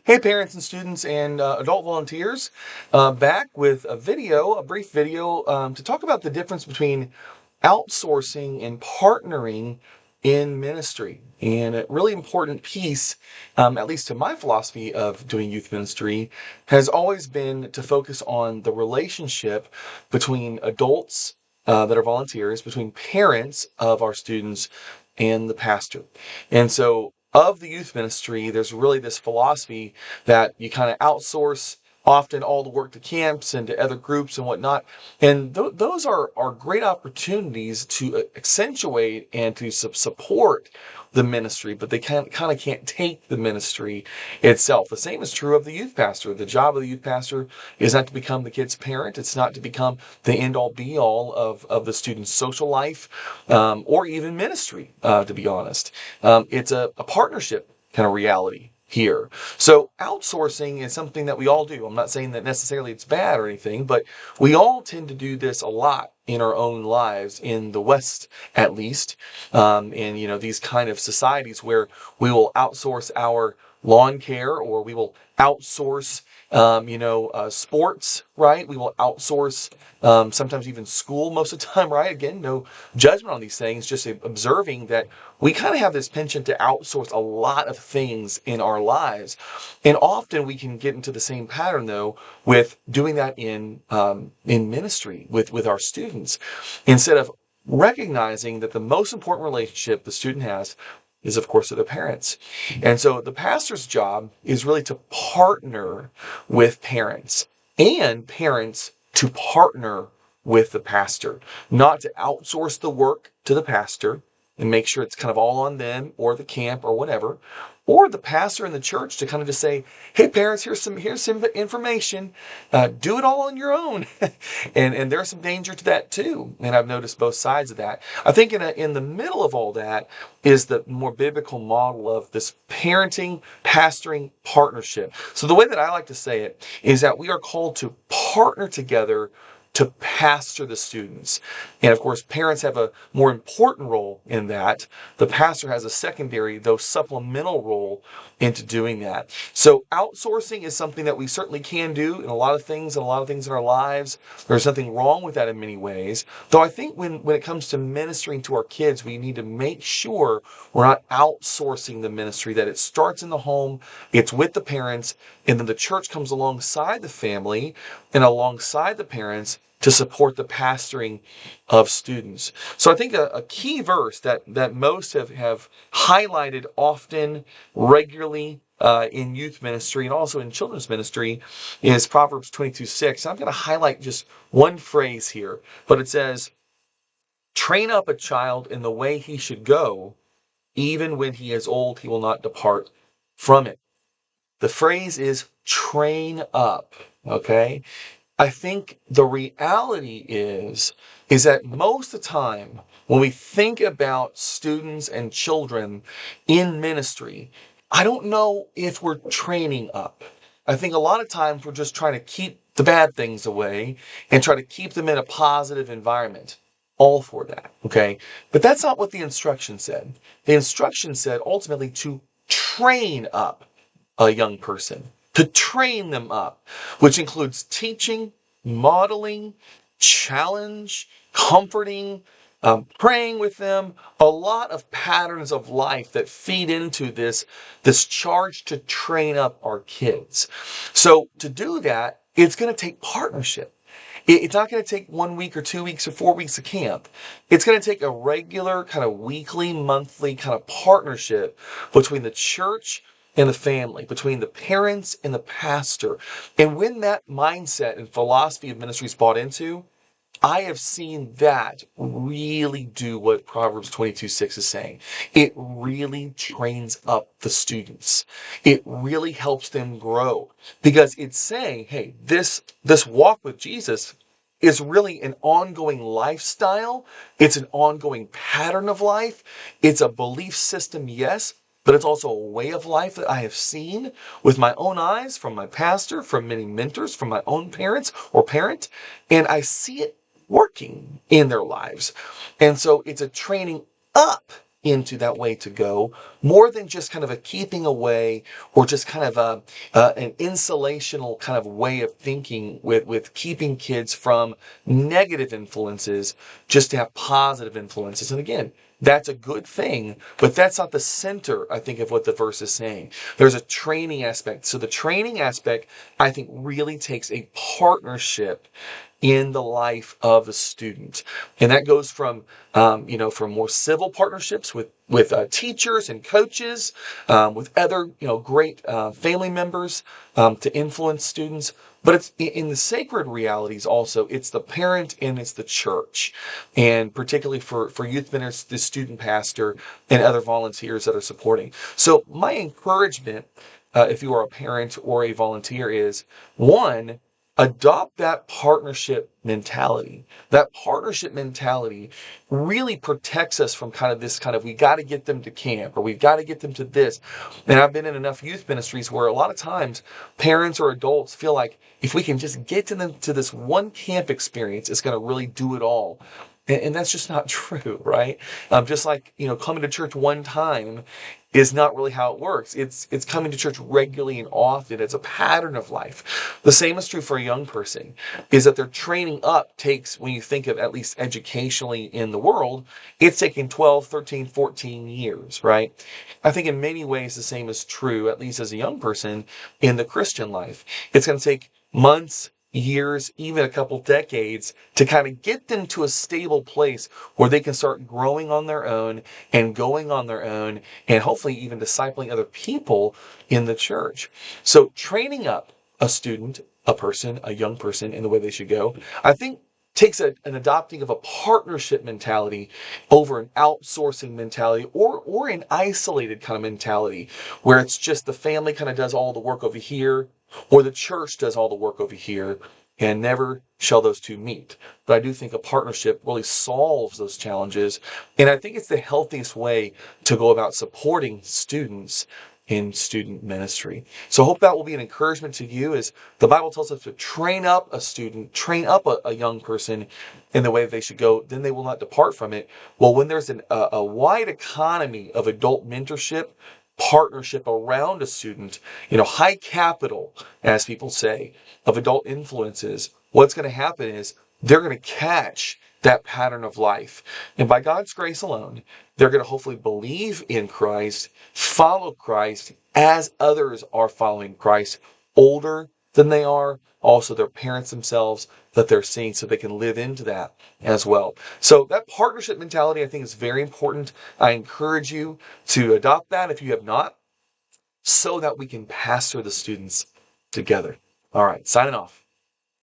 Hey parents and students and adult volunteers, back with a brief video to talk about the difference between outsourcing and partnering in ministry. And a really important piece, at least to my philosophy of doing youth ministry, has always been to focus on the relationship between adults that are volunteers, between parents of our students and the pastor. And so of the youth ministry, there's really this philosophy that you kind of outsource often all the work to camps and to other groups and whatnot. And those are great opportunities to accentuate and to support the ministry, but they kind of can't take the ministry itself. The same is true of the youth pastor. The job of the youth pastor is not to become the kid's parent. It's not to become the end all be all of the student's social life or even ministry, to be honest. It's a partnership kind of reality here. So outsourcing is something that we all do. I'm not saying that necessarily it's bad or anything, but we all tend to do this a lot in our own lives, in the West at least, in these kind of societies where we will outsource our lawn care, or we will outsource sports, right? We will outsource sometimes even school most of the time, right? Again, no judgment on these things, just observing that we kind of have this penchant to outsource a lot of things in our lives. And often we can get into the same pattern, though, with doing that in ministry with our students. Instead of recognizing that the most important relationship the student has is, of course, to the parents. And so the pastor's job is really to partner with parents, and parents to partner with the pastor, not to outsource the work to the pastor and make sure it's kind of all on them or the camp or whatever, or the pastor in the church to kind of just say, hey parents, here's some information, do it all on your own. and there's some danger to that too, and I've noticed both sides of that. I think in the middle of all that is the more biblical model of this parenting pastoring partnership. So the way that I like to say it is that we are called to partner together to pastor the students. And of course, parents have a more important role in that. The pastor has a secondary, though supplemental role into doing that. So outsourcing is something that we certainly can do in a lot of things in our lives. There's nothing wrong with that in many ways. Though I think when it comes to ministering to our kids, we need to make sure we're not outsourcing the ministry, that it starts in the home, it's with the parents, and then the church comes alongside the family and alongside the parents to support the pastoring of students. So I think a key verse that most have highlighted often, regularly, in youth ministry and also in children's ministry is Proverbs 22:6. I'm going to highlight just one phrase here, but it says, train up a child in the way he should go, even when he is old, he will not depart from it. The phrase is train up, okay? I think the reality is that most of the time when we think about students and children in ministry, I don't know if we're training up. I think a lot of times we're just trying to keep the bad things away and try to keep them in a positive environment. All for that, okay? But that's not what the instruction said. The instruction said ultimately to train up a young person, to train them up, which includes teaching, modeling, challenge, comforting, praying with them, a lot of patterns of life that feed into this charge to train up our kids. So to do that, it's going to take partnership. It's not going to take 1 week or 2 weeks or 4 weeks of camp. It's going to take a regular kind of weekly, monthly kind of partnership between the church and the family, between the parents and the pastor. And when that mindset and philosophy of ministry is bought into, I have seen that really do what Proverbs 22:6 is saying. It really trains up the students. It really helps them grow, because it's saying, hey, this walk with Jesus is really an ongoing lifestyle. It's an ongoing pattern of life. It's a belief system, yes, but it's also a way of life that I have seen with my own eyes, from my pastor, from many mentors, from my own parents or parent, and I see it working in their lives. And so it's a training up into that way to go, more than just kind of a keeping away or just kind of an insulational kind of way of thinking with keeping kids from negative influences just to have positive influences. And again, that's a good thing, but that's not the center, I think, of what the verse is saying. There's a training aspect. So the training aspect, I think, really takes a partnership in the life of a student. And that goes from, from more civil partnerships with teachers and coaches, with other, great family members to influence students. But it's in the sacred realities also, it's the parent and it's the church. And particularly for youth ministers, the student pastor, and other volunteers that are supporting. So my encouragement, if you are a parent or a volunteer, is one, adopt that partnership mentality. That partnership mentality really protects us from kind of this kind of, we got to get them to camp or we've got to get them to this. And I've been in enough youth ministries where a lot of times parents or adults feel like if we can just get to them to this one camp experience, it's going to really do it all. And that's just not true, right? Just like, coming to church one time is not really how it works. It's coming to church regularly and often. It's a pattern of life. The same is true for a young person, is that their training up takes, when you think of at least educationally in the world, it's taking 12, 13, 14 years, right? I think in many ways the same is true, at least as a young person, in the Christian life. It's going to take months, years, even a couple decades to kind of get them to a stable place where they can start growing on their own and going on their own and hopefully even discipling other people in the church. So training up a student, a person, a young person in the way they should go, I think takes an adopting of a partnership mentality over an outsourcing mentality or an isolated kind of mentality where it's just the family kind of does all the work over here or the church does all the work over here, and never shall those two meet. But I do think a partnership really solves those challenges, and I think it's the healthiest way to go about supporting students in student ministry. So I hope that will be an encouragement to you, as the Bible tells us to train up a student, train up a young person in the way they should go, then they will not depart from it. Well, when there's a wide economy of adult mentorship, partnership around a student, high capital, as people say, of adult influences, what's going to happen is they're going to catch that pattern of life. And by God's grace alone, they're going to hopefully believe in Christ, follow Christ as others are following Christ, older than they are, also their parents themselves that they're seeing, so they can live into that as well. So that partnership mentality, I think, is very important. I encourage you to adopt that if you have not, so that we can pastor the students together. All right, signing off.